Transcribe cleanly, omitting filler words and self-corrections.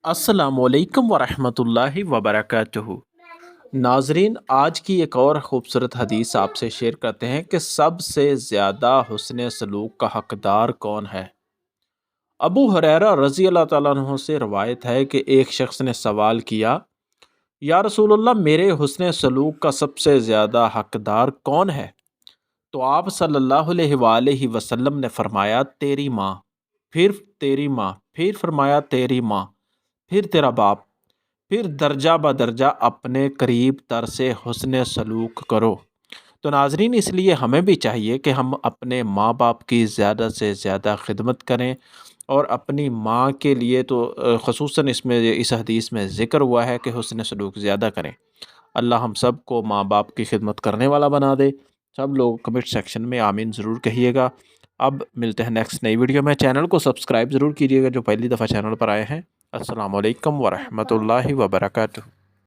अस्सलामुअलैकुम वरहमतुल्लाहि वबरकातुहू। नाजरीन, आज की एक और ख़ूबसूरत हदीस आपसे शेयर करते हैं कि सबसे ज़्यादा हुस्न सलूक का हकदार कौन है। अबू हुरैरा रज़ी अल्लाह ताला अन्हु से रवायत है कि एक शख्स ने सवाल किया, या रसूलल्लाह, मेरे हुस्न सलूक का सबसे ज़्यादा हकदार कौन है? तो आप सल्लल्लाहु अलैहि वसल्लम ने फरमाया, तेरी माँ। फिर तेरी माँ, फिर फरमाया तेरी माँ, फिर तेरा बाप, फिर दर्जा ब दर्जा अपने करीब तर से हुस्न सलूक करो। तो नाजरीन, इसलिए हमें भी चाहिए कि हम अपने माँ बाप की ज़्यादा से ज़्यादा खिदमत करें। और अपनी माँ के लिए तो ख़ुसूसन इसमें इस हदीस में ज़िक्र हुआ है कि हुस्न सलूक ज़्यादा करें। अल्लाह हम सब को माँ बाप की खिदमत करने वाला बना दे। सब लोग कमेंट सेक्शन में आमीन ज़रूर कहिएगा। अब मिलते हैं नेक्स्ट नई वीडियो में। चैनल को सब्सक्राइब ज़रूर कीजिएगा जो पहली दफ़ा चैनल पर आए हैं। अस्सलाम वालेकुम वरहमतुल्लाहि वबरकातुहू।